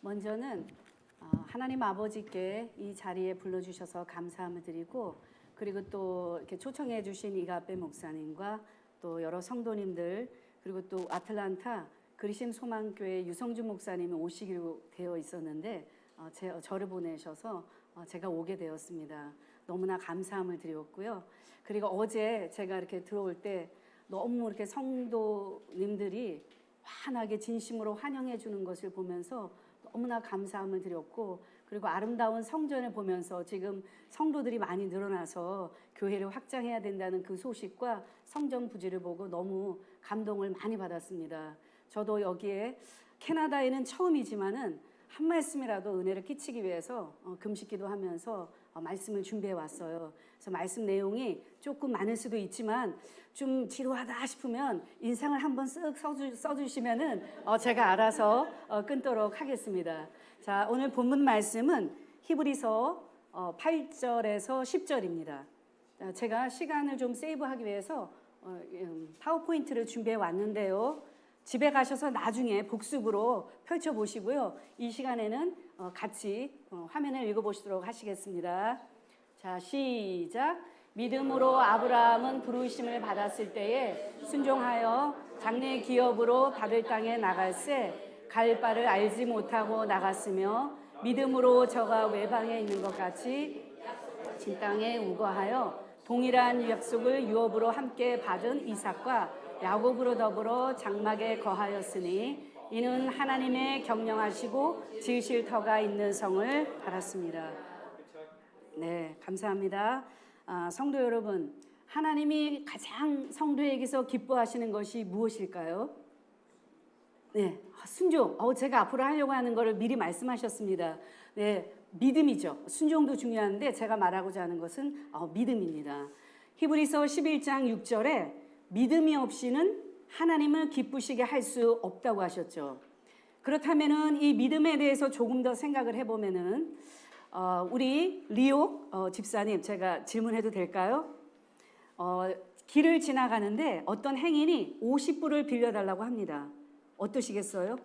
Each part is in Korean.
먼저는 하나님 아버지께 이 자리에 불러주셔서 감사함을 드리고, 그리고 또 이렇게 초청해 주신 이가빼 목사님과 또 여러 성도님들, 그리고 또 아틀란타 그리심 소망교회 유성준 목사님이 오시기로 되어 있었는데 저를 보내셔서 제가 오게 되었습니다. 너무나 감사함을 드렸고요. 그리고 어제 제가 이렇게 들어올 때 너무 이렇게 성도님들이 환하게 진심으로 환영해 주는 것을 보면서 너무나 감사함을 드렸고, 그리고 아름다운 성전을 보면서 지금 성도들이 많이 늘어나서 교회를 확장해야 된다는 그 소식과 성전 부지를 보고 너무 감동을 많이 받았습니다. 저도 여기에 캐나다에는 처음이지만은 한 말씀이라도 은혜를 끼치기 위해서 금식기도 하면서 말씀을 준비해 왔어요. 그래서 말씀 내용이 조금 많을 수도 있지만 좀 지루하다 싶으면 인상을 한번 쓱 써주시면은 제가 알아서 끊도록 하겠습니다. 자, 오늘 본문 말씀은 히브리서 8절에서 10절입니다. 제가 시간을 좀 세이브하기 위해서 파워포인트를 준비해 왔는데요. 집에 가셔서 나중에 복습으로 펼쳐보시고요. 이 시간에는 같이 화면을 읽어보시도록 하시겠습니다. 자, 시작. 믿음으로 아브라함은 부르심을 받았을 때에 순종하여 장래 기업으로 받을 땅에 나갈새 갈 바를 알지 못하고 나갔으며, 믿음으로 저가 외방에 있는 것 같이 진 땅에 우거하여 동일한 약속을 유업으로 함께 받은 이삭과 야곱으로 더불어 장막에 거하였으니 이는 하나님의 경영하시고 지으실 터가 있는 성을 바랐습니다. 네, 감사합니다. 성도 여러분, 하나님이 가장 성도에게서 기뻐하시는 것이 무엇일까요? 네, 순종. 제가 앞으로 하려고 하는 것을 미리 말씀하셨습니다. 네, 믿음이죠. 순종도 중요한데 제가 말하고자 하는 것은 믿음입니다. 히브리서 11장 6절에 믿음이 없이는 하나님을 기쁘시게 할 수 없다고 하셨죠. 그렇다면은 이 믿음에 대해서 조금 더 생각을 해보면은 우리 리옥 집사님, 제가 질문해도 될까요? 길을 지나가는데 어떤 행인이 50불을 빌려달라고 합니다. 어떠시겠어요?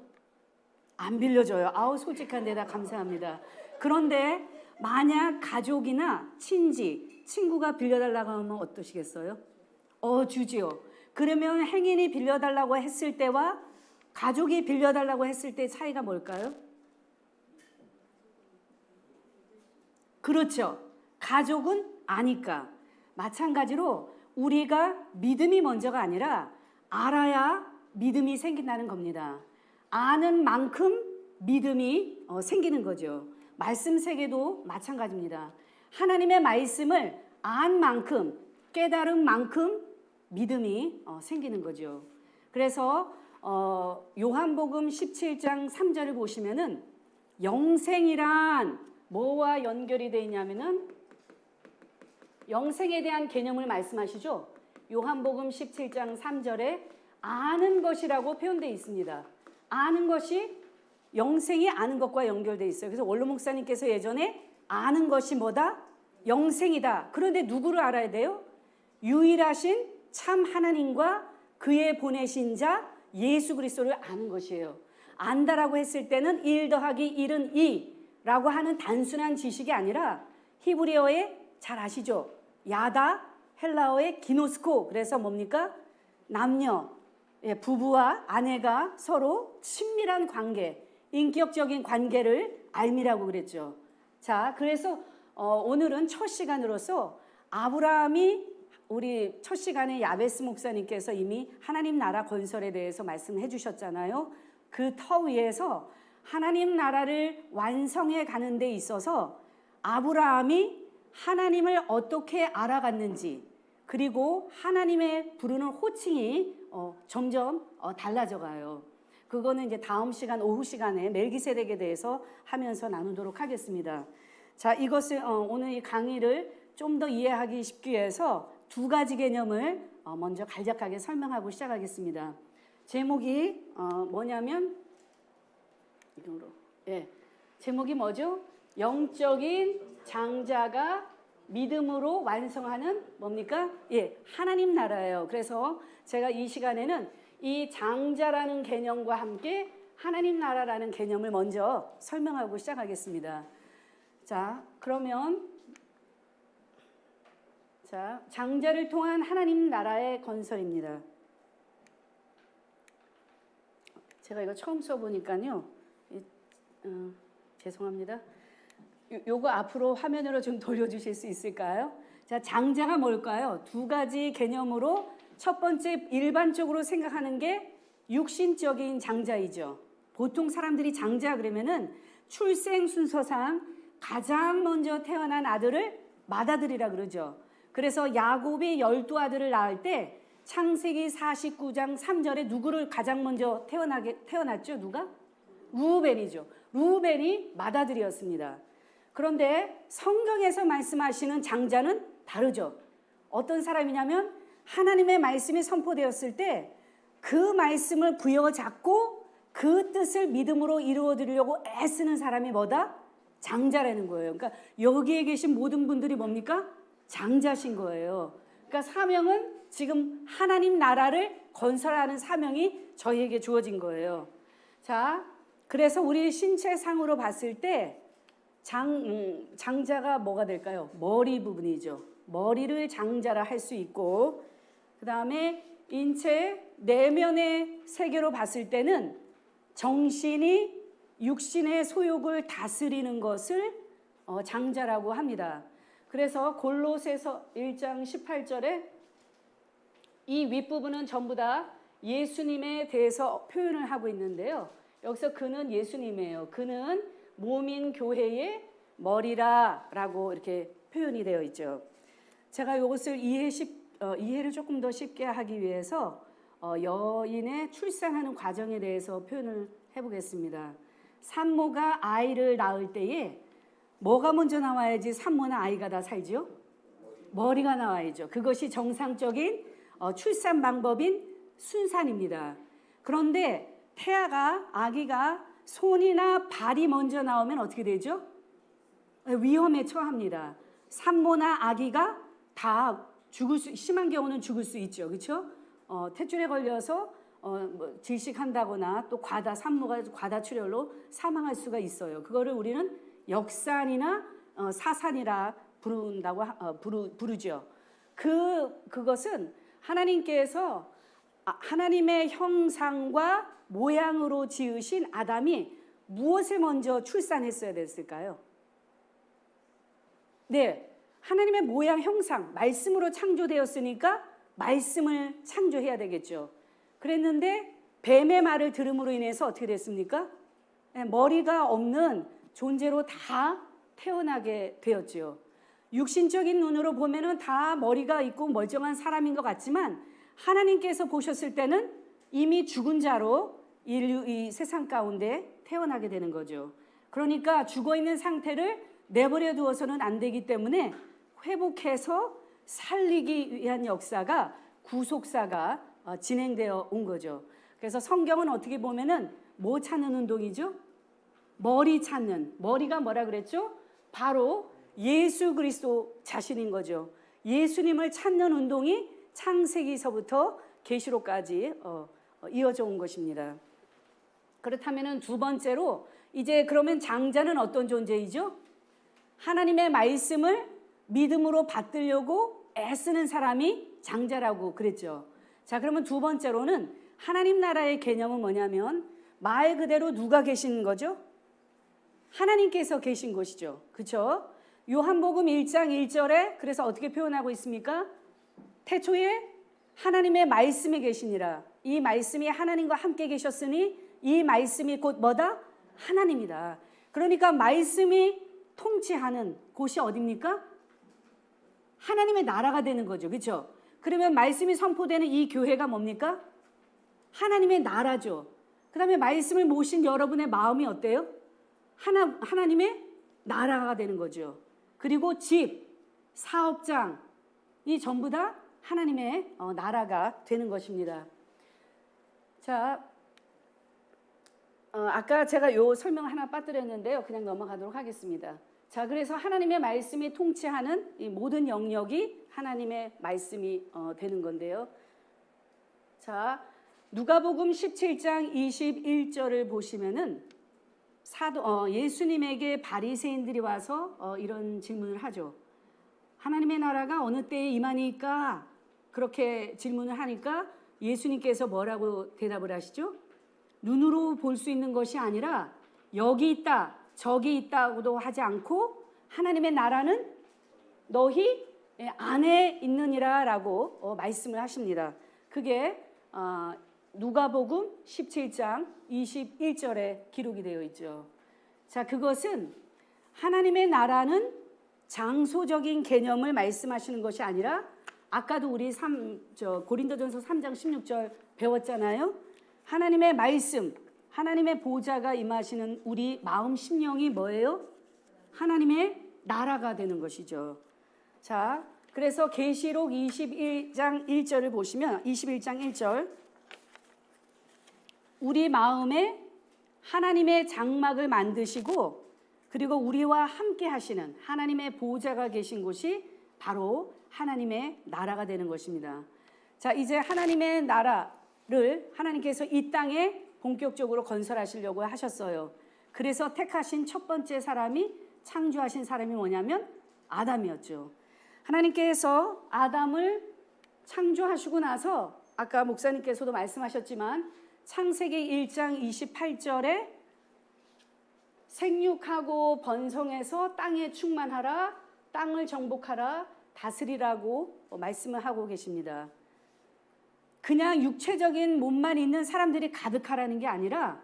안 빌려줘요. 솔직한 데다 감사합니다. 그런데 만약 가족이나 친구가 빌려달라고 하면 어떠시겠어요? 주지요. 그러면 행인이 빌려달라고 했을 때와 가족이 빌려달라고 했을 때 차이가 뭘까요? 그렇죠. 가족은 아니까. 마찬가지로 우리가 믿음이 먼저가 아니라 알아야 믿음이 생긴다는 겁니다. 아는 만큼 믿음이 생기는 거죠. 말씀 세계도 마찬가지입니다. 하나님의 말씀을 안 만큼, 깨달은 만큼 믿음이 생기는 거죠. 그래서 요한복음 17장 3절을 보시면은 영생이란 뭐와 연결이 되어 있냐면은 영생에 대한 개념을 말씀하시죠. 요한복음 17장 3절에 아는 것이라고 표현되어 있습니다. 아는 것이 영생이 아는 것과 연결되어 있어요. 그래서 원로 목사님께서 예전에 아는 것이 뭐다? 영생이다. 그런데 누구를 알아야 돼요? 유일하신 참 하나님과 그의 보내신 자 예수 그리스도를 아는 것이에요. 안다라고 했을 때는 1 더하기 1은 2라고 하는 단순한 지식이 아니라 히브리어에 잘 아시죠? 야다, 헬라어의 기노스코. 그래서 뭡니까? 남녀, 부부와 아내가 서로 친밀한 관계, 인격적인 관계를 알미라고 그랬죠. 자, 그래서 오늘은 첫 시간으로서 아브라함이 우리 첫 시간에 야베스 목사님께서 이미 하나님 나라 건설에 대해서 말씀해 주셨잖아요. 그 터 위에서 하나님 나라를 완성해 가는 데 있어서 아브라함이 하나님을 어떻게 알아갔는지, 그리고 하나님의 부르는 호칭이 점점 달라져 가요. 그거는 이제 다음 시간 오후 시간에 멜기세덱에 대해서 하면서 나누도록 하겠습니다. 자, 이것을 오늘 이 강의를 좀 더 이해하기 쉽기 위해서 두 가지 개념을 먼저 간략하게 설명하고 시작하겠습니다. 제목이 뭐냐면 제목이 뭐죠? 영적인 장자가 믿음으로 완성하는 뭡니까? 하나님 나라예요. 그래서 제가 이 시간에는 이 장자라는 개념과 함께 하나님 나라라는 개념을 먼저 설명하고 시작하겠습니다. 자, 그러면 장자를 통한 하나님 나라의 건설입니다. 제가 이거 처음 써보니까요. 죄송합니다. 요거 앞으로 화면으로 좀 돌려주실 수 있을까요? 자, 장자가 뭘까요? 두 가지 개념으로 첫 번째 일반적으로 생각하는 게 육신적인 장자이죠. 보통 사람들이 장자 그러면은 출생 순서상 가장 먼저 태어난 아들을 맏아들이라 그러죠. 그래서 야곱이 12아들을 낳을 때 창세기 49장 3절에 누구를 가장 먼저 태어났죠? 누가? 루벤이죠. 루벤이 맏아들이었습니다. 그런데 성경에서 말씀하시는 장자는 다르죠. 어떤 사람이냐면 하나님의 말씀이 선포되었을 때 그 말씀을 부여잡고 그 뜻을 믿음으로 이루어드리려고 애쓰는 사람이 뭐다? 장자라는 거예요. 그러니까 여기에 계신 모든 분들이 뭡니까? 장자신 거예요. 그러니까 사명은 지금 하나님 나라를 건설하는 사명이 저희에게 주어진 거예요. 자, 그래서 우리 신체상으로 봤을 때 장자가 뭐가 될까요? 머리 부분이죠. 머리를 장자라 할 수 있고, 그 다음에 인체 내면의 세계로 봤을 때는 정신이 육신의 소욕을 다스리는 것을 장자라고 합니다. 그래서 골로새서 1장 18절에 이 윗부분은 전부 다 예수님에 대해서 표현을 하고 있는데요. 여기서 그는 예수님이에요. 그는 몸인 교회의 머리라라고 이렇게 표현이 되어 있죠. 제가 이것을 이해를 조금 더 쉽게 하기 위해서 여인의 출산하는 과정에 대해서 표현을 해보겠습니다. 산모가 아이를 낳을 때에 뭐가 먼저 나와야지 산모나 아이가 다 살지요? 머리가 나와야죠. 그것이 정상적인 출산 방법인 순산입니다. 그런데 아기가 손이나 발이 먼저 나오면 어떻게 되죠? 위험에 처합니다. 산모나 아기가 다 심한 경우는 죽을 수 있죠. 그렇죠? 탯줄에 걸려서 질식한다거나 또 산모가 과다출혈로 사망할 수가 있어요. 그거를 우리는 역산이나 사산이라 부르죠. 그것은 하나님께서 하나님의 형상과 모양으로 지으신 아담이 무엇을 먼저 출산했어야 됐을까요? 네, 하나님의 모양, 형상, 말씀으로 창조되었으니까 말씀을 창조해야 되겠죠. 그랬는데 뱀의 말을 들음으로 인해서 어떻게 됐습니까? 네, 머리가 없는 존재로 다 태어나게 되었죠. 육신적인 눈으로 보면은 다 머리가 있고 멀쩡한 사람인 것 같지만 하나님께서 보셨을 때는 이미 죽은 자로 이 세상 가운데 태어나게 되는 거죠. 그러니까 죽어있는 상태를 내버려 두어서는 안 되기 때문에 회복해서 살리기 위한 역사가 구속사가 진행되어 온 거죠. 그래서 성경은 어떻게 보면은 뭐 찾는 운동이죠? 머리 찾는. 머리가 뭐라 그랬죠? 바로 예수 그리스도 자신인 거죠. 예수님을 찾는 운동이 창세기서부터 계시록까지 이어져 온 것입니다. 그렇다면은 두 번째로 이제 그러면 장자는 어떤 존재이죠? 하나님의 말씀을 믿음으로 받들려고 애쓰는 사람이 장자라고 그랬죠. 자, 그러면 두 번째로는 하나님 나라의 개념은 뭐냐면 말 그대로 누가 계신 거죠? 하나님께서 계신 것이죠. 그렇죠? 요한복음 1장 1절에 그래서 어떻게 표현하고 있습니까? 태초에 하나님의 말씀이 계시니라. 이 말씀이 하나님과 함께 계셨으니 이 말씀이 곧 뭐다? 하나님이다. 그러니까 말씀이 통치하는 곳이 어디입니까? 하나님의 나라가 되는 거죠. 그렇죠? 그러면 말씀이 선포되는 이 교회가 뭡니까? 하나님의 나라죠. 그 다음에 말씀을 모신 여러분의 마음이 어때요? 하나님의 나라가 되는 거죠. 그리고 집, 사업장, 이 전부 다 하나님의 나라가 되는 것입니다. 자, 아까 제가 요 설명 하나 빠뜨렸는데요. 그냥 넘어가도록 하겠습니다. 자, 그래서 하나님의 말씀이 통치하는 이 모든 영역이 하나님의 말씀이 되는 건데요. 자, 누가복음 17장 21절을 보시면은 예수님에게 바리새인들이 와서 이런 질문을 하죠. 하나님의 나라가 어느 때에 임하니까, 그렇게 질문을 하니까 예수님께서 뭐라고 대답을 하시죠? 눈으로 볼 수 있는 것이 아니라 여기 있다, 저기 있다고도 하지 않고 하나님의 나라는 너희 안에 있느니라 라고 말씀을 하십니다. 그게 누가복음 17장 21절에 기록이 되어 있죠. 자, 그것은 하나님의 나라는 장소적인 개념을 말씀하시는 것이 아니라, 아까도 우리 고린도전서 3장 16절 배웠잖아요. 하나님의 말씀, 하나님의 보좌가 임하시는 우리 마음 심령이 뭐예요? 하나님의 나라가 되는 것이죠. 자, 그래서 계시록 21장 1절을 보시면 21장 1절, 우리 마음에 하나님의 장막을 만드시고 그리고 우리와 함께 하시는 하나님의 보좌가 계신 곳이 바로 하나님의 나라가 되는 것입니다. 자, 이제 하나님의 나라를 하나님께서 이 땅에 본격적으로 건설하시려고 하셨어요. 그래서 택하신 첫 번째 사람이, 창조하신 사람이 뭐냐면 아담이었죠. 하나님께서 아담을 창조하시고 나서 아까 목사님께서도 말씀하셨지만 창세기 1장 28절에 생육하고 번성해서 땅에 충만하라, 땅을 정복하라, 다스리라고 말씀을 하고 계십니다. 그냥 육체적인 몸만 있는 사람들이 가득하라는 게 아니라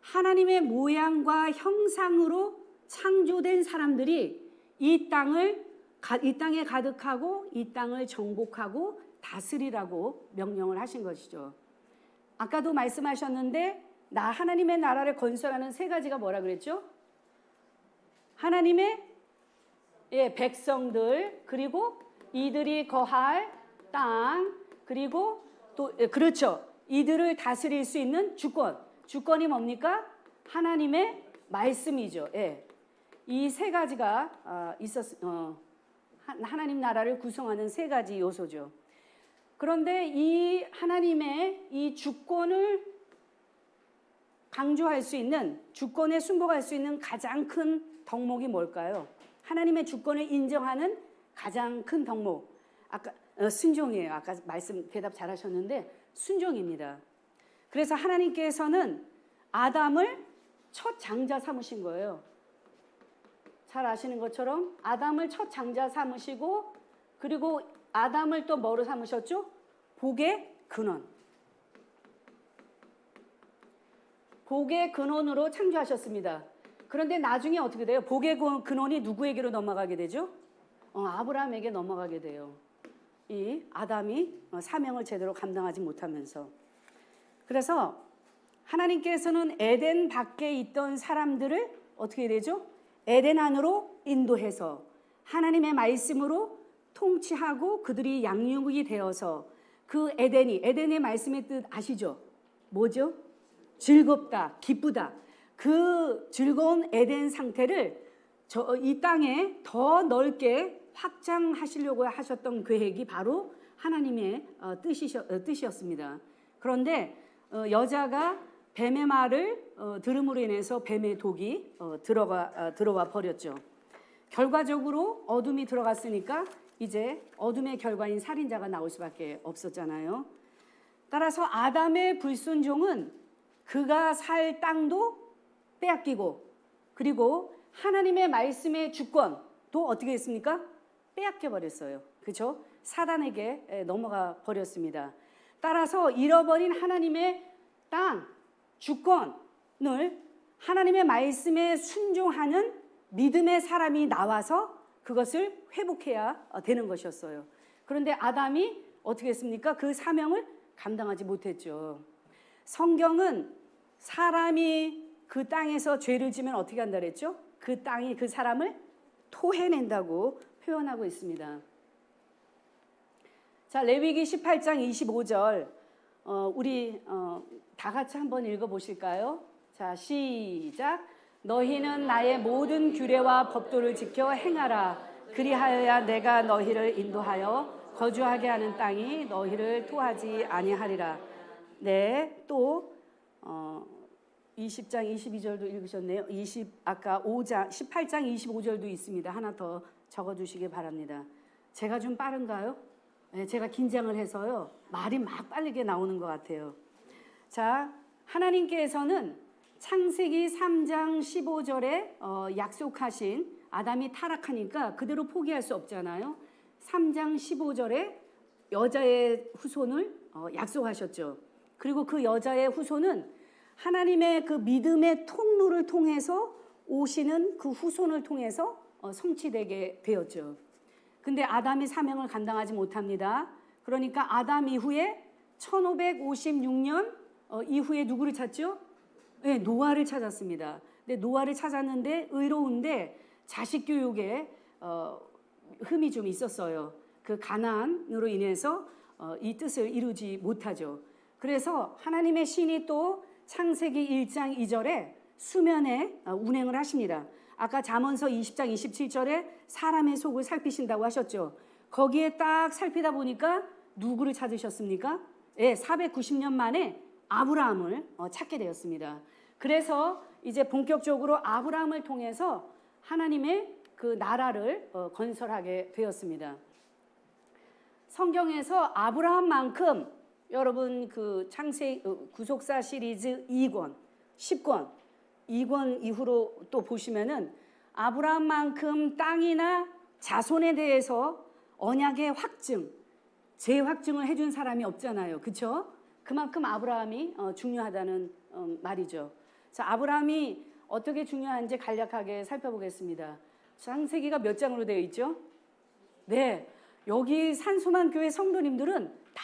하나님의 모양과 형상으로 창조된 사람들이 이 땅에 가득하고 이 땅을 정복하고 다스리라고 명령을 하신 것이죠. 아까도 말씀하셨는데 하나님의 나라를 건설하는 세 가지가 뭐라 그랬죠? 하나님의 백성들, 그리고 이들이 거할 땅, 그리고 또 그렇죠, 이들을 다스릴 수 있는 주권이 뭡니까? 하나님의 말씀이죠. 이 세 가지가 하나님 나라를 구성하는 세 가지 요소죠. 그런데 이 하나님의 이 주권을 강조할 수 있는, 주권에 순복할 수 있는 가장 큰 덕목이 뭘까요? 하나님의 주권을 인정하는 가장 큰 덕목, 아까 순종이에요. 아까 대답 잘하셨는데 순종입니다. 그래서 하나님께서는 아담을 첫 장자 삼으신 거예요. 잘 아시는 것처럼 아담을 첫 장자 삼으시고, 그리고 아담을 또 뭐로 삼으셨죠? 복의 근원. 복의 근원으로 창조하셨습니다. 그런데 나중에 어떻게 돼요? 복의 근원이 누구에게로 넘어가게 되죠? 아브라함에게 넘어가게 돼요. 이 아담이 사명을 제대로 감당하지 못하면서. 그래서 하나님께서는 에덴 밖에 있던 사람들을 어떻게 되죠? 에덴 안으로 인도해서 하나님의 말씀으로 통치하고 그들이 양육이 되어서 그 에덴의 말씀의 뜻 아시죠? 뭐죠? 즐겁다, 기쁘다. 그 즐거운 에덴 상태를 이 땅에 더 넓게 확장하시려고 하셨던 계획이 바로 하나님의 뜻이었습니다. 그런데 여자가 뱀의 말을 들음으로 인해서 뱀의 독이 들어와 버렸죠. 결과적으로 어둠이 들어갔으니까 이제 어둠의 결과인 살인자가 나올 수밖에 없었잖아요. 따라서 아담의 불순종은 그가 살 땅도 빼앗기고, 그리고 하나님의 말씀의 주권도 어떻게 했습니까? 빼앗겨 버렸어요. 그렇죠? 사단에게 넘어가 버렸습니다. 따라서 잃어버린 하나님의 땅, 주권을 하나님의 말씀에 순종하는 믿음의 사람이 나와서 그것을 회복해야 되는 것이었어요. 그런데 아담이 어떻게 했습니까? 그 사명을 감당하지 못했죠. 성경은 사람이 그 땅에서 죄를 지면 어떻게 한다 그랬죠? 그 땅이 그 사람을 토해낸다고 표현하고 있습니다. 자, 레위기 18장 25절 우리 다 같이 한번 읽어보실까요? 자, 시작. 너희는 나의 모든 규례와 법도를 지켜 행하라. 그리하여야 내가 너희를 인도하여 거주하게 하는 땅이 너희를 토하지 아니하리라. 네, 또 20장 22절도 읽으셨네요. 아까 5장 18장 25절도 있습니다. 하나 더 적어주시기 바랍니다. 제가 좀 빠른가요? 네, 제가 긴장을 해서요. 말이 막 빠르게 나오는 것 같아요. 자, 하나님께서는 창세기 3장 15절에 약속하신 아담이 타락하니까 그대로 포기할 수 없잖아요. 3장 15절에 여자의 후손을 약속하셨죠. 그리고 그 여자의 후손은 하나님의 그 믿음의 통로를 통해서 오시는 그 후손을 통해서 성취되게 되었죠. 근데 아담이 사명을 감당하지 못합니다. 그러니까 아담 이후에 1556년 이후에 누구를 찾죠? 네, 노아를 찾았습니다. 근데 노아를 찾았는데 의로운데 자식 교육에 흠이 좀 있었어요. 그 가난으로 인해서 이 뜻을 이루지 못하죠. 그래서 하나님의 신이 또 창세기 1장 2절에 수면에 운행을 하십니다. 아까 잠언서 20장 27절에 사람의 속을 살피신다고 하셨죠. 거기에 딱 살피다 보니까 누구를 찾으셨습니까? 네, 490년 만에 아브라함을 찾게 되었습니다. 그래서 이제 본격적으로 아브라함을 통해서 하나님의 그 나라를 건설하게 되었습니다. 성경에서 아브라함만큼 여러분 그 구속사 시리즈 2권, 10권, 2권 이후로 또 보시면은 아브라함만큼 땅이나 자손에 대해서 언약의 확증, 재확증을 해준 사람이 없잖아요. 그렇죠? 그만큼 아브라함이 중요하다는 말이죠. 자, 아브라함이 어떻게 중요한지 간략하게 살펴보겠습니다. 창세기가 몇 장으로 되어 있죠? 네, 여기 산소만 교회 성도님들은 다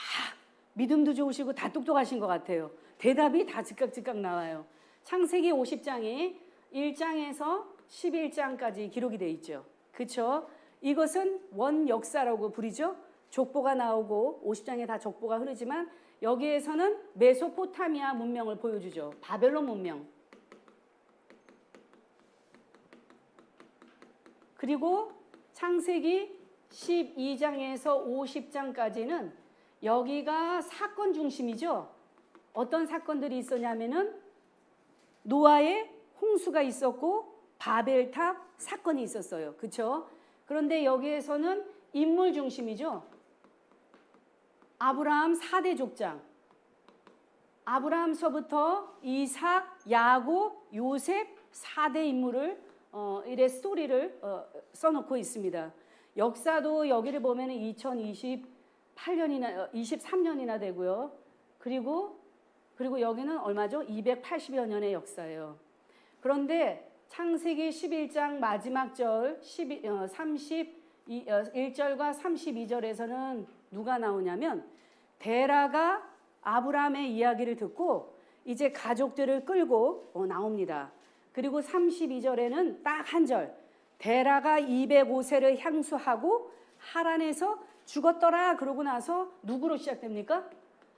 믿음도 좋으시고 다 똑똑하신 것 같아요. 대답이 다 즉각 나와요. 창세기 50장이 1장에서 11장까지 기록이 되어 있죠. 그렇죠? 이것은 원역사라고 부르죠. 족보가 나오고 50장에 다 족보가 흐르지만 여기에서는 메소포타미아 문명을 보여주죠. 바벨론 문명. 그리고 창세기 12장에서 50장까지는 여기가 사건 중심이죠. 어떤 사건들이 있었냐면은 노아의 홍수가 있었고 바벨탑 사건이 있었어요. 그렇죠? 그런데 여기에서는 인물 중심이죠. 아브라함 4대 족장. 아브라함서부터 이삭, 야곱, 요셉 4대 인물을 이래 스토리를 써놓고 있습니다. 역사도 여기를 보면 2028년이나 23년이나 되고요. 그리고 여기는 얼마죠? 280여 년의 역사예요. 그런데 창세기 11장 마지막 절 31절과 32절에서는 누가 나오냐면 데라가 아브라함의 이야기를 듣고 이제 가족들을 끌고 나옵니다. 그리고 32절에는 딱 한 절, 데라가 205세를 향수하고 하란에서 죽었더라. 그러고 나서 누구로 시작됩니까?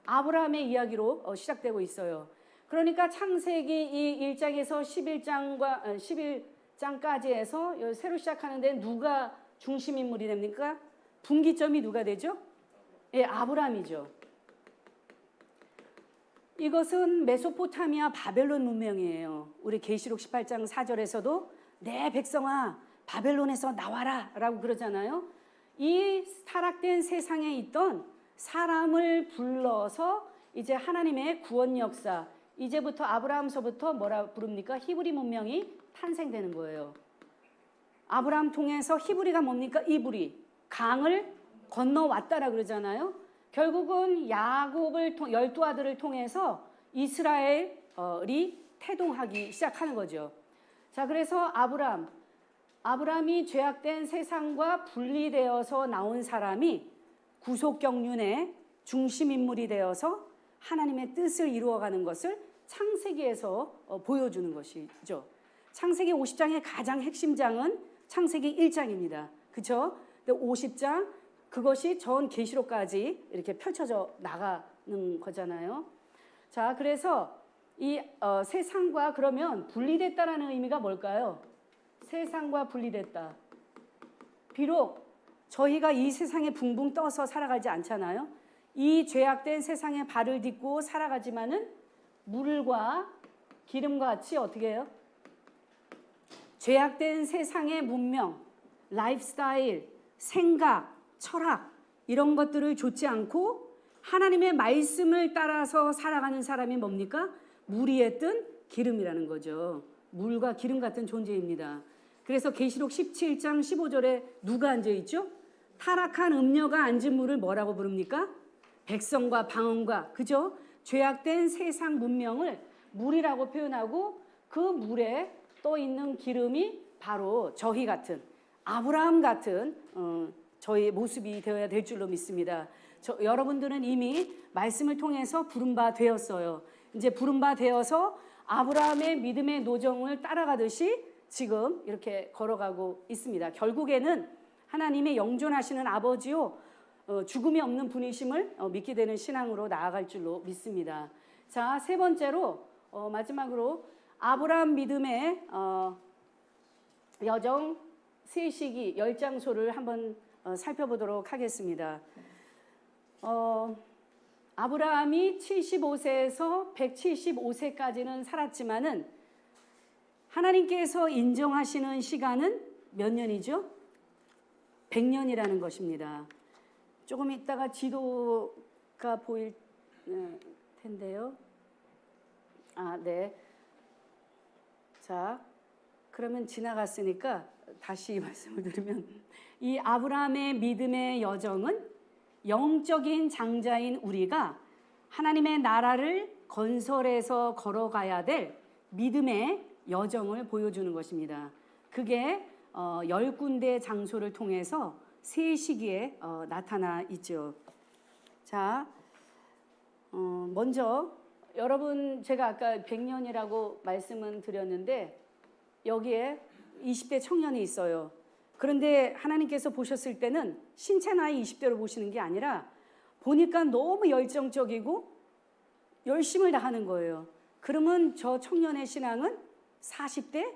아브라함의 이야기로 시작되고 있어요. 그러니까 창세기 이 1장에서 11장까지 해서 새로 시작하는데 누가 중심 인물이 됩니까? 분기점이 누가 되죠? 예, 아브라함이죠. 이것은 메소포타미아 바벨론 문명이에요. 우리 계시록 18장 4절에서도 내 백성아 바벨론에서 나와라 라고 그러잖아요. 이 타락된 세상에 있던 사람을 불러서 이제 하나님의 구원 역사, 이제부터 아브라함서부터 뭐라 부릅니까? 히브리 문명이 탄생되는 거예요. 아브라함 통해서 히브리가 뭡니까? 이브리, 강을 건너왔다라 그러잖아요. 결국은 야곱을 12아들을 통해서 이스라엘이 태동하기 시작하는 거죠. 자, 그래서 아브라함이 죄악된 세상과 분리되어서 나온 사람이 구속경륜의 중심인물이 되어서 하나님의 뜻을 이루어가는 것을 창세기에서 보여주는 것이죠. 창세기 50장의 가장 핵심장은 창세기 1장입니다. 그렇죠? 50장 그것이 전 계시록까지 이렇게 펼쳐져 나가는 거잖아요. 자, 그래서 이 세상과 그러면 분리됐다라는 의미가 뭘까요? 세상과 분리됐다. 비록 저희가 이 세상에 붕붕 떠서 살아가지 않잖아요. 이 죄악된 세상에 발을 딛고 살아가지만은 물과 기름과 같이 어떻게 해요? 죄악된 세상의 문명, 라이프 스타일, 생각, 철학 이런 것들을 좇지 않고 하나님의 말씀을 따라서 살아가는 사람이 뭡니까? 물 위에 뜬 기름이라는 거죠. 물과 기름 같은 존재입니다. 그래서 계시록 17장 15절에 누가 앉아있죠? 타락한 음녀가 앉은 물을 뭐라고 부릅니까? 백성과 방언과, 그죠? 죄악된 세상 문명을 물이라고 표현하고 그 물에 떠 있는 기름이 바로 저희 같은 아브라함 같은 저희 모습이 되어야 될 줄로 믿습니다. 여러분들은 이미 말씀을 통해서 부른 바 되었어요. 이제 부른 바 되어서 아브라함의 믿음의 노정을 따라가듯이 지금 이렇게 걸어가고 있습니다. 결국에는 하나님의 영존하시는 아버지요 죽음이 없는 분이심을 믿게 되는 신앙으로 나아갈 줄로 믿습니다. 자, 세 번째로 마지막으로 아브라함 믿음의 여정 세 시기 열 장소를 한번 살펴보도록 하겠습니다. 아브라함이 75세에서 175세까지는 살았지만은 하나님께서 인정하시는 시간은 몇 년이죠? 100년이라는 것입니다. 조금 있다가 지도가 보일 텐데요. 네. 자, 그러면 지나갔으니까 다시 말씀을 드리면 이 아브라함의 믿음의 여정은 영적인 장자인 우리가 하나님의 나라를 건설해서 걸어가야 될 믿음의 여정을 보여주는 것입니다. 그게 10군데 장소를 통해서 세 시기에 나타나 있죠. 자, 먼저 여러분 제가 아까 100년이라고 말씀은 드렸는데 여기에 20대 청년이 있어요. 그런데 하나님께서 보셨을 때는 신체 나이 20대로 보시는 게 아니라 보니까 너무 열정적이고 열심을 다하는 거예요. 그러면 저 청년의 신앙은 40대,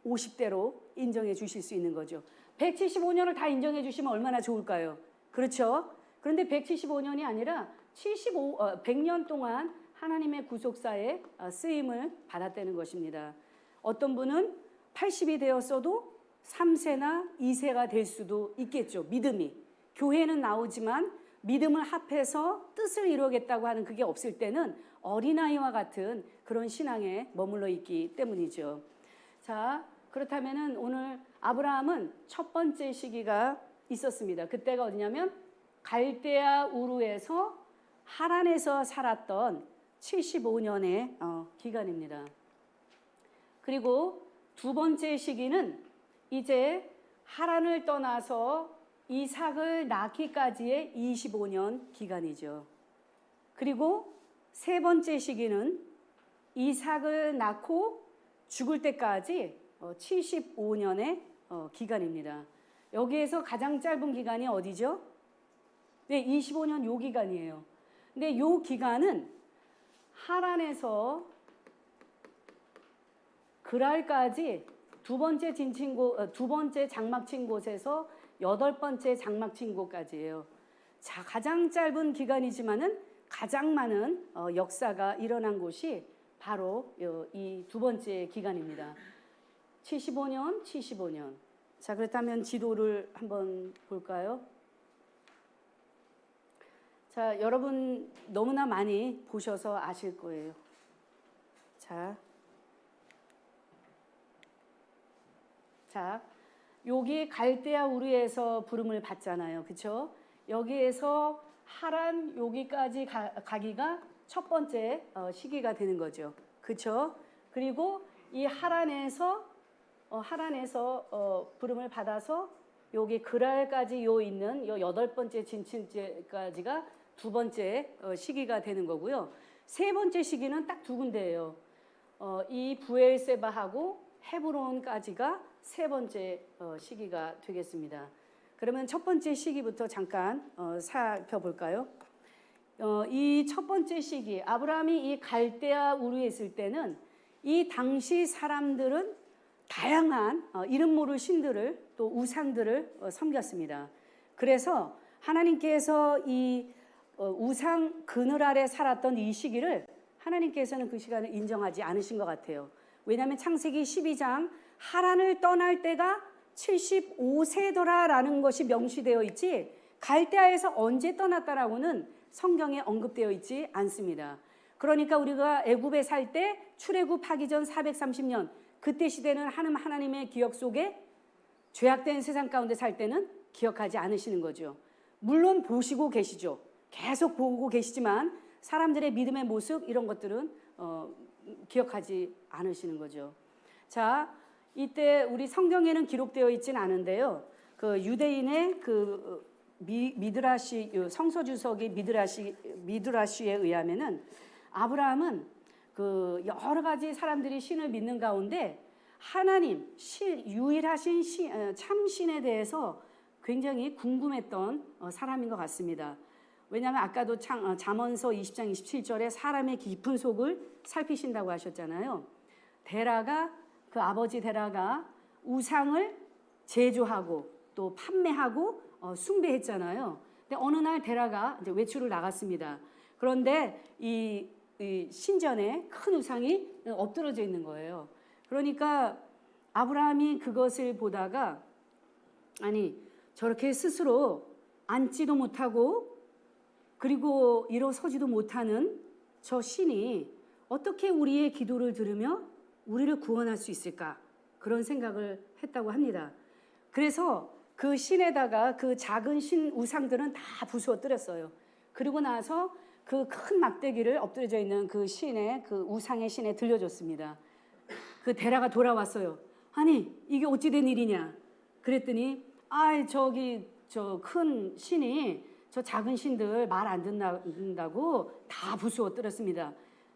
50대로 인정해 주실 수 있는 거죠. 175년을 다 인정해 주시면 얼마나 좋을까요? 그렇죠? 그런데 175년이 아니라 100년 동안 하나님의 구속사에 쓰임을 받았다는 것입니다. 어떤 분은 80이 되었어도 3세나 2세가 될 수도 있겠죠. 믿음이. 교회는 나오지만 믿음을 합해서 뜻을 이루겠다고 하는 그게 없을 때는 어린아이와 같은 그런 신앙에 머물러 있기 때문이죠. 자, 그렇다면은 오늘 아브라함은 첫 번째 시기가 있었습니다. 그때가 어디냐면 갈대아 우르에서 하란에서 살았던 75년의 기간입니다. 그리고 두 번째 시기는 이제 하란을 떠나서 이삭을 낳기까지의 25년 기간이죠. 그리고 세 번째 시기는 이삭을 낳고 죽을 때까지 75년의 기간입니다. 여기에서 가장 짧은 기간이 어디죠? 네, 25년 요 기간이에요. 근데 요 기간은 하란에서 그랄까지 두 번째 장막 친 곳에서 여덟 번째 장막 친 곳까지예요. 자, 가장 짧은 기간이지만은 가장 많은 역사가 일어난 곳이 바로 이 두 번째 기간입니다. 75년, 75년. 자, 그렇다면 지도를 한번 볼까요? 자, 여러분 너무나 많이 보셔서 아실 거예요. 자, 여기 갈대아 우르에서 부름을 받잖아요. 그렇죠? 여기에서 하란 여기까지 가기가 첫 번째 시기가 되는 거죠. 그렇죠? 그리고 이 하란에서 부름을 받아서 여기 그랄까지 있는 여덟 번째 진친제까지가 두 번째 시기가 되는 거고요. 세 번째 시기는 딱 두 군데예요. 이 부엘세바하고 헤브론까지가 세 번째 시기가 되겠습니다. 그러면 첫 번째 시기부터 잠깐 살펴볼까요? 이 첫 번째 시기, 아브라함이 이 갈대아 우르에 있을 때는 이 당시 사람들은 다양한 이름 모를 신들을 또 우상들을 섬겼습니다. 그래서 하나님께서 이 우상 그늘 아래 살았던 이 시기를 하나님께서는 그 시간을 인정하지 않으신 것 같아요. 왜냐하면 창세기 12장 하란을 떠날 때가 75세더라라는 것이 명시되어 있지 갈대아에서 언제 떠났다라고는 성경에 언급되어 있지 않습니다. 그러니까 우리가 애굽에 살 때 출애굽하기 전 430년 그때 시대는 하나님의 기억 속에 죄악된 세상 가운데 살 때는 기억하지 않으시는 거죠. 물론 보시고 계시죠. 계속 보고 계시지만 사람들의 믿음의 모습 이런 것들은 기억하지 않으시는 거죠. 자, 이때 우리 성경에는 기록되어 있진 않은데요. 그 유대인의 그 미드라시 성서 주석이 미드라시에 의하면은 아브라함은 그 여러 가지 사람들이 신을 믿는 가운데 하나님 유일하신 참신에 대해서 굉장히 궁금했던 사람인 것 같습니다. 왜냐하면 아까도 잠언서 20장 27절에 사람의 깊은 속을 살피신다고 하셨잖아요. 데라가 그 아버지 데라가 우상을 제조하고 또 판매하고 숭배했잖아요. 근데 어느 날 데라가 이제 외출을 나갔습니다. 그런데 이 신전에 큰 우상이 엎드러져 있는 거예요. 그러니까 아브라함이 그것을 보다가 아니 저렇게 스스로 앉지도 못하고 그리고 일어서지도 못하는 저 신이 어떻게 우리의 기도를 들으며 우리를 구원할 수 있을까? 그런 생각을 했다고 합니다. 그래서 그 신에다가 그 작은 신 우상들은 다 부수어뜨렸어요. 그리고 나서 그 큰 막대기를 엎드려져 있는 그 신의 그 우상의 신에 들려줬습니다. 그 데라가 돌아왔어요. 아니 이게 어찌 된 일이냐? 그랬더니 저기 저 큰 신이 저 작은 신들 말 안 듣는다고 다 부수어뜨렸습니다.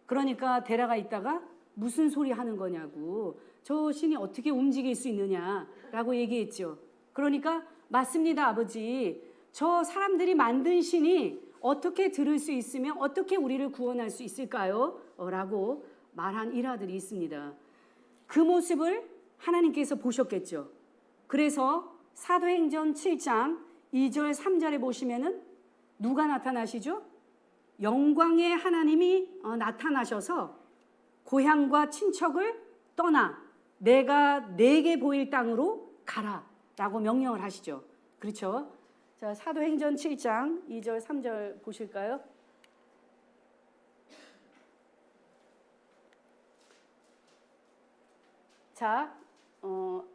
그러니까 데라가 있다가 무슨 소리 하는 거냐고 저 신이 어떻게 움직일 수 있느냐라고 얘기했죠. 그러니까 맞습니다 아버지. 저 사람들이 만든 신이 어떻게 들을 수 있으며 어떻게 우리를 구원할 수 있을까요? 라고 말한 일화들이 있습니다. 그 모습을 하나님께서 보셨겠죠. 그래서 사도행전 7장 2절 3절에 보시면은 누가 나타나시죠? 영광의 하나님이 나타나셔서 고향과 친척을 떠나 내가 내게 보일 땅으로 가라 라고 명령을 하시죠. 그렇죠? 자, 사도행전 7장 2절 3절 보실까요? 자,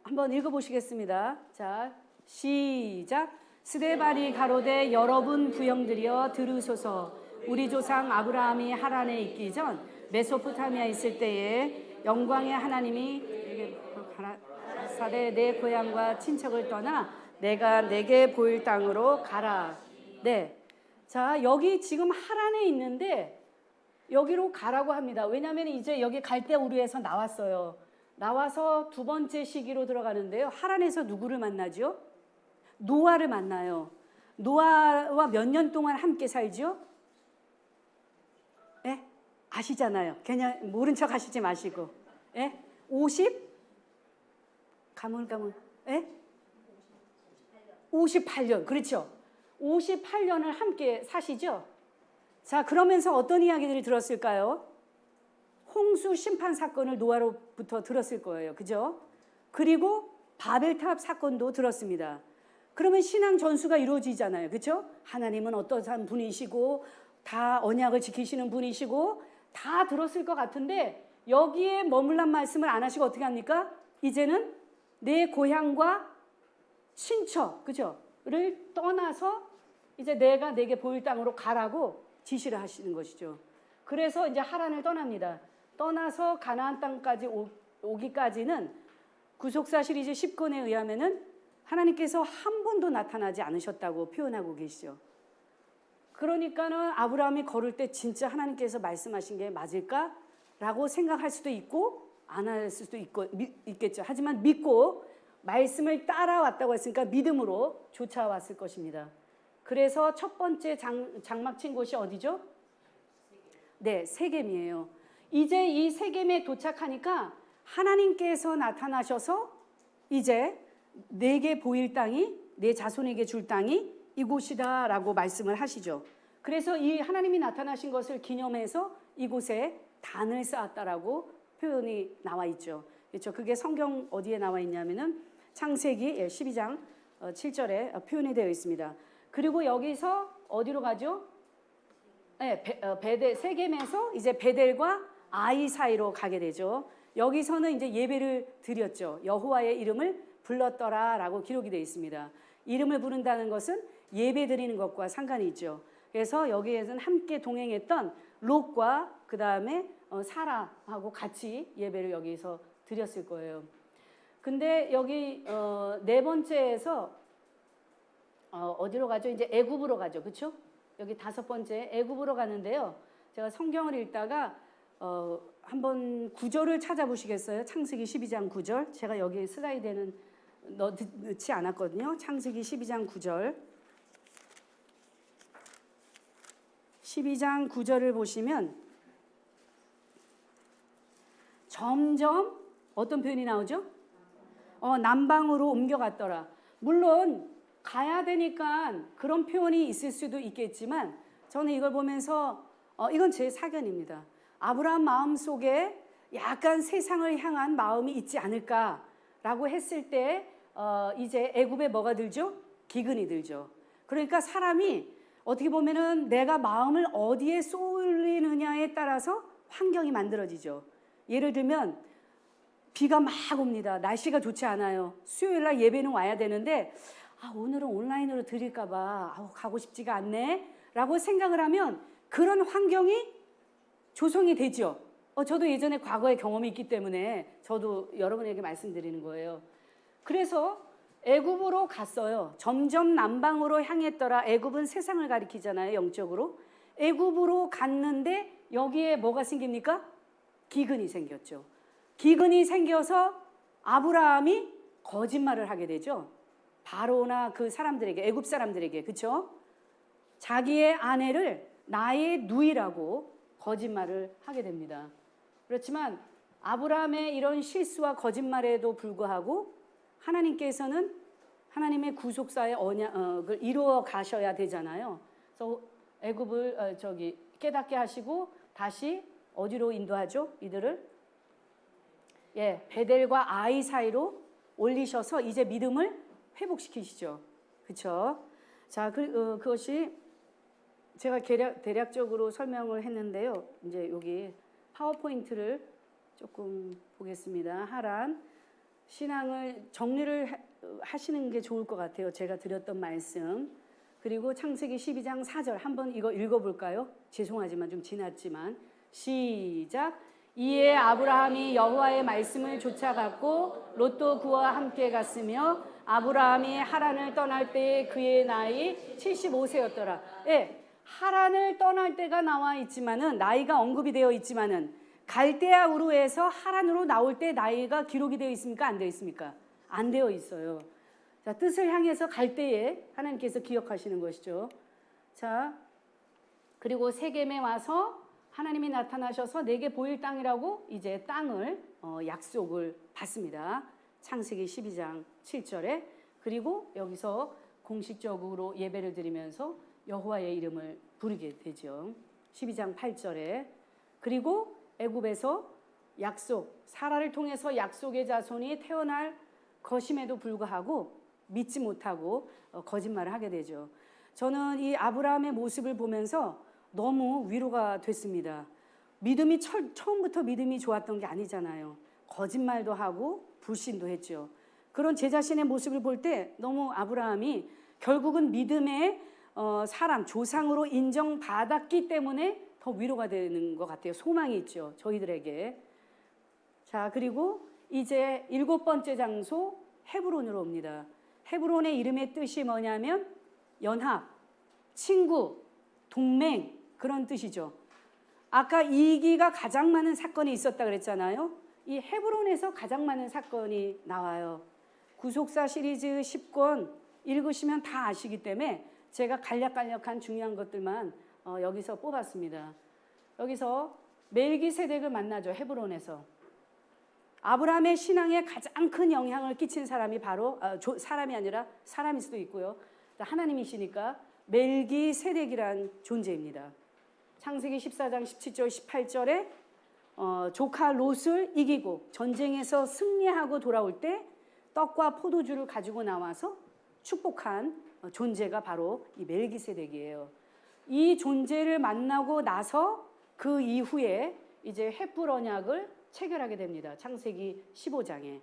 한번 읽어보시겠습니다. 자, 시작. 스데발이 가로되 여러분 부형들이여 들으소서. 우리 조상 아브라함이 하란에 있기 전 메소포타미아에 있을 때에 영광의 하나님이 가라사대 내 고향과 친척을 떠나 내가 내게 보일 땅으로 가라. 네, 자 여기 지금 하란에 있는데 여기로 가라고 합니다. 왜냐하면 이제 여기 갈대우르에서 나왔어요. 나와서 두 번째 시기로 들어가는데요. 하란에서 누구를 만나죠? 노아를 만나요. 노아와 몇 년 동안 함께 살죠? 예? 아시잖아요. 그냥 모른 척 하시지 마시고. 예? 50? 가물. 예? 58년. 그렇죠. 58년을 함께 사시죠? 자, 그러면서 어떤 이야기들을 들었을까요? 홍수 심판 사건을 노아로부터 들었을 거예요. 그죠? 그리고 바벨탑 사건도 들었습니다. 그러면 신앙 전수가 이루어지잖아요. 그렇죠? 하나님은 어떠한 분이시고 다 언약을 지키시는 분이시고 다 들었을 것 같은데 여기에 머물란 말씀을 안 하시고 어떻게 합니까? 이제는 내 고향과 친척, 그죠? 를 떠나서 이제 내가 내게 보일 땅으로 가라고 지시를 하시는 것이죠. 그래서 이제 하란을 떠납니다. 떠나서 가나안 땅까지 오기까지는 구속사 시리즈 10권에 의하면은 하나님께서 한 번도 나타나지 않으셨다고 표현하고 계시죠. 그러니까는 아브라함이 걸을 때 진짜 하나님께서 말씀하신 게 맞을까라고 생각할 수도 있고 안 할 수도 있겠죠. 하지만 믿고 말씀을 따라왔다고 했으니까 믿음으로 쫓아왔을 것입니다. 그래서 첫 번째 장막 친 곳이 어디죠? 네, 세겜이에요. 이제 이 세겜에 도착하니까 하나님께서 나타나셔서 이제 내게 보일 땅이 내 자손에게 줄 땅이 이곳이다라고 말씀을 하시죠. 그래서 이 하나님이 나타나신 것을 기념해서 이곳에 단을 쌓았다라고 표현이 나와 있죠. 그렇죠? 그게 성경 어디에 나와 있냐면은 창세기 12장 7절에 표현이 되어 있습니다. 그리고 여기서 어디로 가죠? 네, 베델 세겜에서 이제 베델과 아이 사이로 가게 되죠. 여기서는 이제 예배를 드렸죠. 여호와의 이름을 불렀더라라고 기록이 되어 있습니다. 이름을 부른다는 것은 예배 드리는 것과 상관이 있죠. 그래서 여기에서는 함께 동행했던 롯과 그 다음에 사라하고 같이 예배를 여기서 드렸을 거예요. 근데 여기 네 번째에서 어디로 가죠? 이제 애굽으로 가죠, 그렇죠? 여기 다섯 번째 애굽으로 가는데요. 제가 성경을 읽다가 한번 구절을 찾아보시겠어요? 창세기 12장 9절. 제가 여기 슬라이드에는 넣지 않았거든요. 창세기 12장 9절. 12장 9절을 보시면 점점 어떤 표현이 나오죠? 남방으로 옮겨갔더라. 물론 가야 되니까 그런 표현이 있을 수도 있겠지만 저는 이걸 보면서 이건 제 사견입니다. 아브라함 마음속에 약간 세상을 향한 마음이 있지 않을까라고 했을 때 이제 애굽에 뭐가 들죠? 기근이 들죠. 그러니까 사람이 어떻게 보면은 내가 마음을 어디에 쏠리느냐에 따라서 환경이 만들어지죠. 예를 들면 비가 막 옵니다. 날씨가 좋지 않아요. 수요일 날 예배는 와야 되는데 오늘은 온라인으로 드릴까 봐 가고 싶지가 않네 라고 생각을 하면 그런 환경이 조성이 되죠. 저도 예전에 과거의 경험이 있기 때문에 저도 여러분에게 말씀드리는 거예요. 그래서 애굽으로 갔어요. 점점 남방으로 향했더라. 애굽은 세상을 가리키잖아요, 영적으로. 애굽으로 갔는데 여기에 뭐가 생깁니까? 기근이 생겼죠. 기근이 생겨서 아브라함이 거짓말을 하게 되죠. 바로나 그 사람들에게, 애굽 사람들에게, 그렇죠? 자기의 아내를 나의 누이라고 거짓말을 하게 됩니다. 그렇지만 아브라함의 이런 실수와 거짓말에도 불구하고 하나님께서는 하나님의 구속사의 언약을 이루어 가셔야 되잖아요. 그래서 애굽을 깨닫게 하시고 다시 어디로 인도하죠? 이들을 베델과 아이 사이로 올리셔서 이제 믿음을 회복시키시죠. 그렇죠? 자, 그것이 제가 대략적으로 설명을 했는데요. 이제 여기 파워포인트를 조금 보겠습니다. 하란 신앙을 정리를 하시는 게 좋을 것 같아요. 제가 드렸던 말씀. 그리고 창세기 12장 4절 한번 이거 읽어볼까요? 죄송하지만 좀 지났지만 시작. 이에 아브라함이 여호와의 말씀을 쫓아갔고 롯도 그와 함께 갔으며 아브라함이 하란을 떠날 때에 그의 나이 75세였더라. 하란을 떠날 때가 나와 있지만은 나이가 언급이 되어 있지만은 갈대아 우르에서 하란으로 나올 때 나이가 기록이 되어 있습니까? 안 되어 있습니까? 안 되어 있어요. 자, 뜻을 향해서 갈 때에 하나님께서 기억하시는 것이죠. 자, 그리고 세겜에 와서 하나님이 나타나셔서 내게 보일 땅이라고 이제 땅을 약속을 받습니다. 창세기 12장 7절에 그리고 여기서 공식적으로 예배를 드리면서 여호와의 이름을 부르게 되죠. 12장 8절에 그리고 애굽에서 약속, 사라를 통해서 약속의 자손이 태어날 것임에도 불구하고 믿지 못하고 거짓말을 하게 되죠. 저는 이 아브라함의 모습을 보면서 너무 위로가 됐습니다. 믿음이 처음부터 믿음이 좋았던 게 아니잖아요. 거짓말도 하고 불신도 했죠. 그런 제 자신의 모습을 볼 때 너무 아브라함이 결국은 믿음의 사람, 조상으로 인정받았기 때문에 더 위로가 되는 것 같아요. 소망이 있죠, 저희들에게. 자, 그리고 이제 7번째 장소 헤브론으로 옵니다. 헤브론의 이름의 뜻이 뭐냐면 연합, 친구, 동맹 그런 뜻이죠. 아까 이기가 가장 많은 사건이 있었다 그랬잖아요. 이 헤브론에서 가장 많은 사건이 나와요. 구속사 시리즈 10권 읽으시면 다 아시기 때문에 제가 간략간략한 중요한 것들만 여기서 뽑았습니다. 여기서 멜기세덱을 만나죠. 헤브론에서. 아브라함의 신앙에 가장 큰 영향을 끼친 사람이 바로 사람이 아니라 사람일 수도 있고요. 하나님이시니까 멜기세덱이란 존재입니다. 창세기 14장 17절 18절에 조카 롯을 이기고 전쟁에서 승리하고 돌아올 때 떡과 포도주를 가지고 나와서 축복한 존재가 바로 이 멜기세덱이에요. 이 존재를 만나고 나서 그 이후에 이제 헷불 언약을 체결하게 됩니다. 창세기 15장에.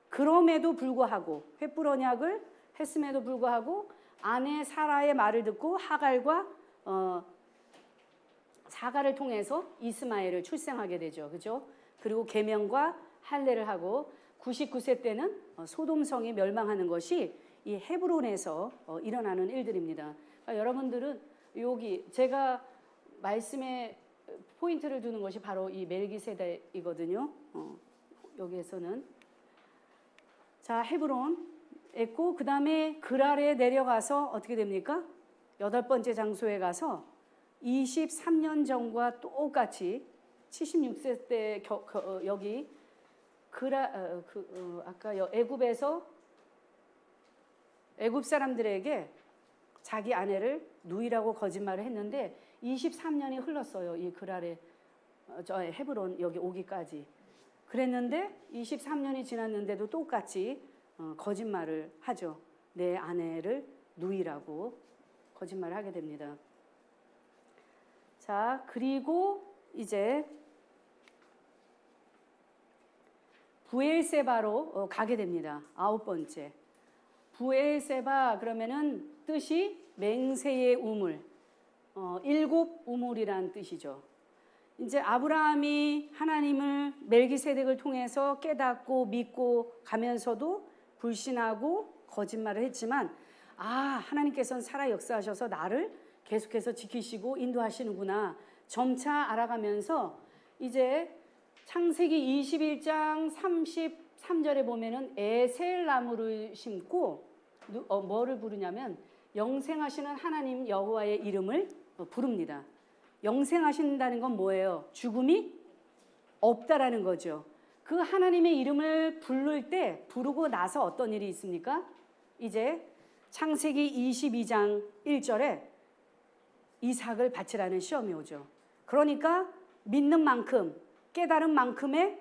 그럼에도 불구하고 헷불 언약을 했음에도 불구하고 아내 사라의 말을 듣고 하갈과 사가를 통해서 이스마엘을 출생하게 되죠. 그죠? 그리고 계명과 할례를 하고 99세 때는 소돔성이 멸망하는 것이 이 헤브론에서 일어나는 일들입니다. 그러니까 여러분들은 여기 제가 말씀에 포인트를 두는 것이 바로 이 멜기세덱이거든요. 여기에서는 자 헤브론 했고 그 다음에 그랄에 내려가서 어떻게 됩니까? 8번째 장소에 가서 23년 전과 똑같이 76세 때 여기 아까 애굽에서 애굽 사람들에게 자기 아내를 누이라고 거짓말을 했는데 23년이 흘렀어요. 이 그랄에 저 헤브론 여기 오기까지. 그랬는데 23년이 지났는데도 똑같이 거짓말을 하죠. 내 아내를 누이라고 거짓말을 하게 됩니다. 자, 그리고 이제 부엘세바로 가게 됩니다. 9번째. 부엘세바 그러면은 뜻이 맹세의 우물, 7 우물이란 뜻이죠. 이제 아브라함이 하나님을 멜기세덱을 통해서 깨닫고 믿고 가면서도 불신하고 거짓말을 했지만 하나님께서는 살아 역사하셔서 나를 계속해서 지키시고 인도하시는구나. 점차 알아가면서 이제 창세기 21장 33절에 보면은 에셀 나무를 심고 뭐를 부르냐면 영생하시는 하나님 여호와의 이름을 부릅니다. 영생하신다는 건 뭐예요? 죽음이 없다라는 거죠. 그 하나님의 이름을 부를 때 부르고 나서 어떤 일이 있습니까? 이제 창세기 22장 1절에 이삭을 바치라는 시험이 오죠. 그러니까 믿는 만큼 깨달은 만큼의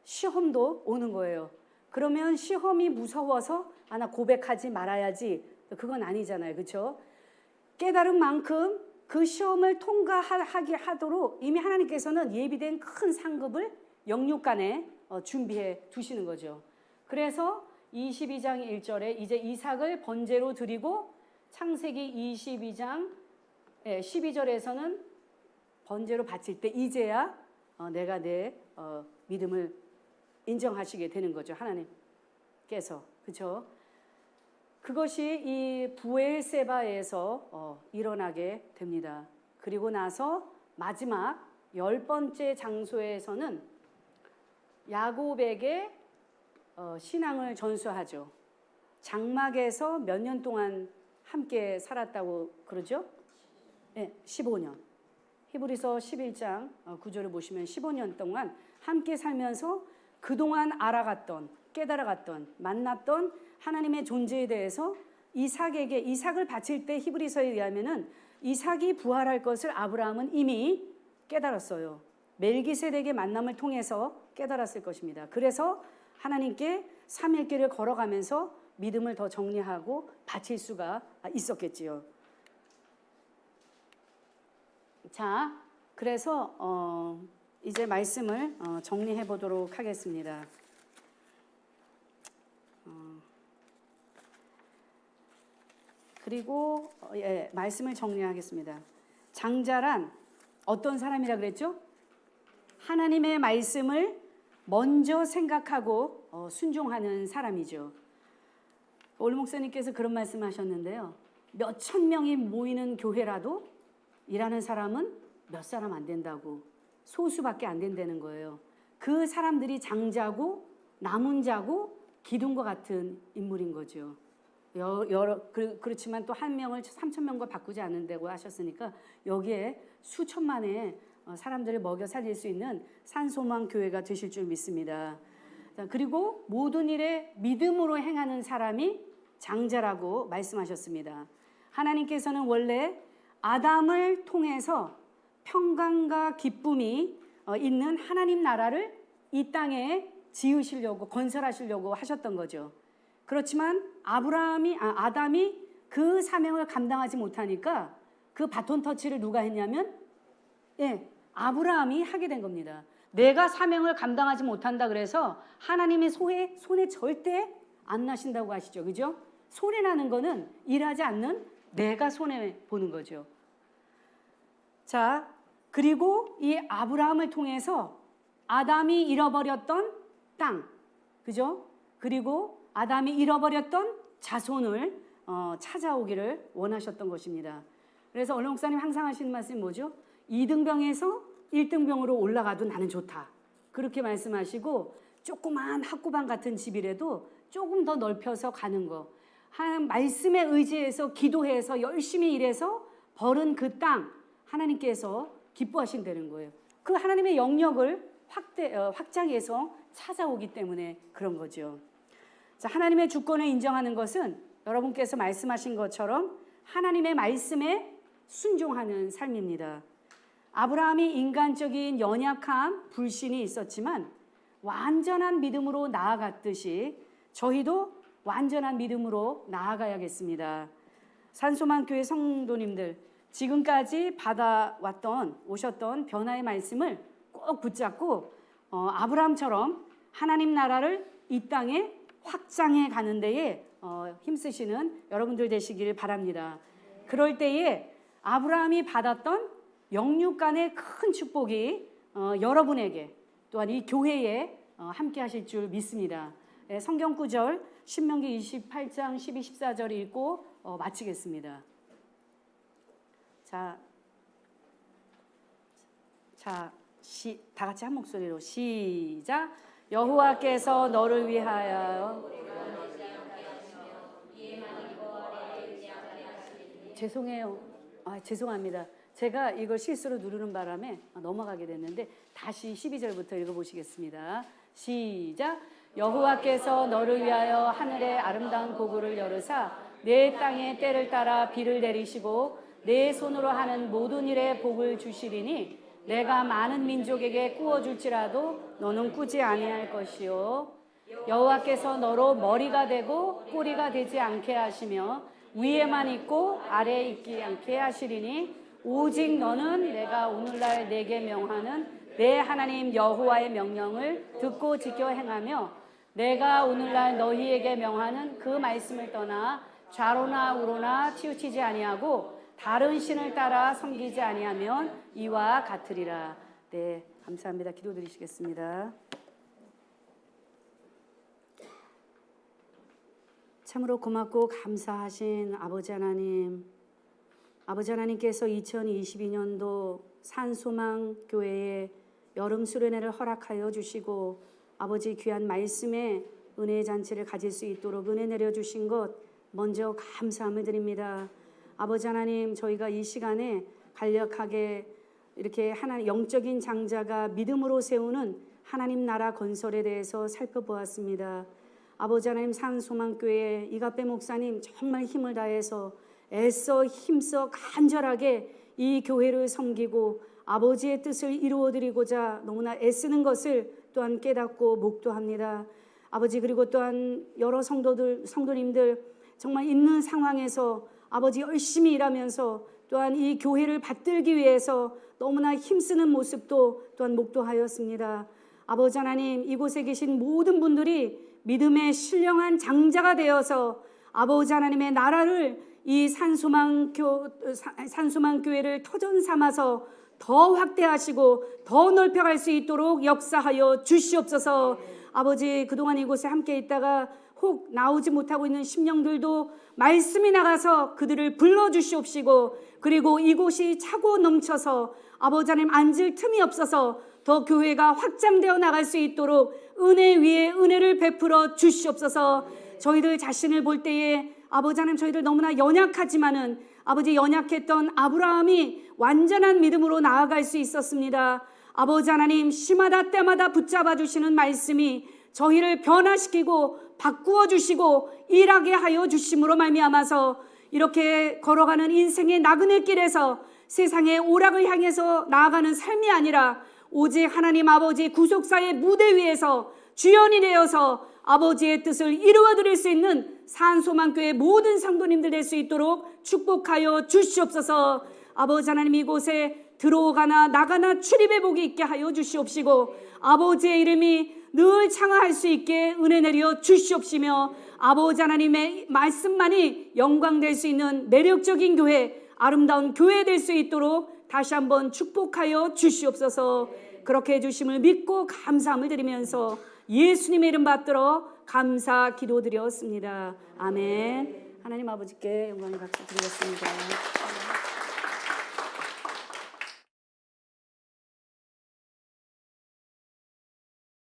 시험도 오는 거예요. 그러면 시험이 무서워서 나 고백하지 말아야지 그건 아니잖아요. 그렇죠? 깨달은 만큼 그 시험을 통과하게 하도록 이미 하나님께서는 예비된 큰 상급을 영육간에 준비해 두시는 거죠. 그래서 22장 1절에 이제 이삭을 번제로 드리고 창세기 22장 12절에서는 번제로 바칠 때 이제야 내가 내 믿음을 인정하시게 되는 거죠. 하나님께서. 그렇죠? 그것이 이 부엘세바에서 일어나게 됩니다. 그리고 나서 마지막 10번째 장소에서는 야곱에게 신앙을 전수하죠. 장막에서 몇 년 동안 함께 살았다고 그러죠? 네, 15년. 히브리서 11장 9절을 보시면 15년 동안 함께 살면서 그동안 알아갔던, 깨달아갔던, 만났던 하나님의 존재에 대해서 이삭을 바칠 때 히브리서에 의하면은 이삭이 부활할 것을 아브라함은 이미 깨달았어요. 멜기세덱의 만남을 통해서 깨달았을 것입니다. 그래서 하나님께 삼일길을 걸어가면서 믿음을 더 정리하고 바칠 수가 있었겠지요. 자, 그래서 이제 말씀을 정리해 보도록 하겠습니다. 그리고 말씀을 정리하겠습니다. 장자란 어떤 사람이라 그랬죠? 하나님의 말씀을 먼저 생각하고 순종하는 사람이죠. 올 목사님께서 그런 말씀하셨는데요. 몇천 명이 모이는 교회라도 일하는 사람은 몇 사람 안 된다고, 소수밖에 안 된다는 거예요. 그 사람들이 장자고 남은 자고 기둥과 같은 인물인 거죠. 그렇지만 또 한 명을 3,000명과 바꾸지 않는다고 하셨으니까 여기에 수천만의 사람들을 먹여 살릴 수 있는 산소망 교회가 되실 줄 믿습니다. 그리고 모든 일에 믿음으로 행하는 사람이 장자라고 말씀하셨습니다. 하나님께서는 원래 아담을 통해서 평강과 기쁨이 있는 하나님 나라를 이 땅에 지으시려고 건설하시려고 하셨던 거죠. 그렇지만 아담이 그 사명을 감당하지 못하니까 그 바톤 터치를 누가 했냐면 아브라함이 하게 된 겁니다. 내가 사명을 감당하지 못한다 그래서 하나님의 손에 절대 안 나신다고 하시죠. 그죠? 손해 나는 거는 일하지 않는 내가 손해 보는 거죠. 자, 그리고 이 아브라함을 통해서 아담이 잃어버렸던 땅, 그죠? 그리고 아담이 잃어버렸던 자손을 찾아오기를 원하셨던 것입니다. 그래서 얼른 목사님 항상 하시는 말씀이 뭐죠? 2등병에서 1등병으로 올라가도 나는 좋다. 그렇게 말씀하시고 조그만 학구방 같은 집이라도 조금 더 넓혀서 가는 거. 말씀에 의지해서 기도해서 열심히 일해서 벌은 그 땅 하나님께서 기뻐하신다는 거예요. 그 하나님의 영역을 확장해서 찾아오기 때문에 그런 거죠. 자, 하나님의 주권을 인정하는 것은 여러분께서 말씀하신 것처럼 하나님의 말씀에 순종하는 삶입니다. 아브라함이 인간적인 연약함, 불신이 있었지만 완전한 믿음으로 나아갔듯이 저희도 완전한 믿음으로 나아가야겠습니다. 산소망교회 성도님들, 지금까지 오셨던 변화의 말씀을 꼭 붙잡고 아브라함처럼 하나님 나라를 이 땅에 확장해 가는 데에 힘쓰시는 여러분들 되시기를 바랍니다. 그럴 때에 아브라함이 받았던 영육 간의 큰 축복이 여러분에게 또한 이 교회에 함께 하실 줄 믿습니다. 성경 구절 신명기 28장 12, 14절 읽고 마치겠습니다. 자, 다 같이 한 목소리로 시작. 여호와께서 너를 위하여 죄송합니다. 제가 이걸 실수로 누르는 바람에 넘어가게 됐는데 다시 12절부터 읽어보시겠습니다. 시작. 여호와께서 너를 위하여 하늘의 아름다운 고구를 열으사 내 땅에 때를 따라 비를 내리시고 내 손으로 하는 모든 일에 복을 주시리니 내가 많은 민족에게 꾸어줄지라도 너는 꾸지 아니할 것이요 여호와께서 너로 머리가 되고 꼬리가 되지 않게 하시며 위에만 있고 아래에 있지 않게 하시리니 오직 너는 내가 오늘날 내게 명하는 내 하나님 여호와의 명령을 듣고 지켜 행하며 내가 오늘날 너희에게 명하는 그 말씀을 떠나 좌로나 우로나 치우치지 아니하고 다른 신을 따라 섬기지 아니하면 이와 같으리라. 네, 감사합니다. 기도드리시겠습니다. 참으로 고맙고 감사하신 아버지 하나님께서 2022년도 산소망 교회에 여름 수련회를 허락하여 주시고 아버지 귀한 말씀에 은혜의 잔치를 가질 수 있도록 은혜 내려주신 것 먼저 감사함을 드립니다. 아버지 하나님, 저희가 이 시간에 간략하게 이렇게 하나님 영적인 장자가 믿음으로 세우는 하나님 나라 건설에 대해서 살펴보았습니다. 아버지 하나님, 산소망교회 이갑배 목사님 정말 힘을 다해서 애써 힘써 간절하게 이 교회를 섬기고 아버지의 뜻을 이루어드리고자 너무나 애쓰는 것을 또한 깨닫고 목도합니다. 아버지, 그리고 또한 여러 성도님들 정말 있는 상황에서 아버지 열심히 일하면서 또한 이 교회를 받들기 위해서 너무나 힘쓰는 모습도 또한 목도하였습니다. 아버지 하나님, 이곳에 계신 모든 분들이 믿음의 신령한 장자가 되어서 아버지 하나님의 나라를 이 산소망교회를 터전 삼아서 더 확대하시고 더 넓혀갈 수 있도록 역사하여 주시옵소서. 아버지, 그동안 이곳에 함께 있다가 혹 나오지 못하고 있는 심령들도 말씀이 나가서 그들을 불러주시옵시고 그리고 이곳이 차고 넘쳐서 아버지 하나님 앉을 틈이 없어서 더 교회가 확장되어 나갈 수 있도록 은혜 위에 은혜를 베풀어 주시옵소서. 저희들 자신을 볼 때에 아버지 하나님, 저희들 너무나 연약하지만은 아버지 연약했던 아브라함이 완전한 믿음으로 나아갈 수 있었습니다. 아버지 하나님, 시마다 때마다 붙잡아 주시는 말씀이 저희를 변화시키고 바꾸어 주시고 일하게 하여 주심으로 말미암아서 이렇게 걸어가는 인생의 나그네 길에서 세상의 오락을 향해서 나아가는 삶이 아니라 오직 하나님 아버지 구속사의 무대 위에서 주연이 되어서 아버지의 뜻을 이루어드릴 수 있는 산소망교회 모든 성도님들 될 수 있도록 축복하여 주시옵소서. 아버지 하나님, 이곳에 들어오거나 나가나 출입의 복이 있게 하여 주시옵시고 아버지의 이름이 늘 창화할 수 있게 은혜 내려 주시옵시며 아버지 하나님의 말씀만이 영광될 수 있는 매력적인 교회, 아름다운 교회 될 수 있도록 다시 한번 축복하여 주시옵소서. 그렇게 해주심을 믿고 감사함을 드리면서 예수님의 이름 받들어 감사 기도드렸습니다. 아멘. 하나님 아버지께 영광의 박수 드리겠습니다.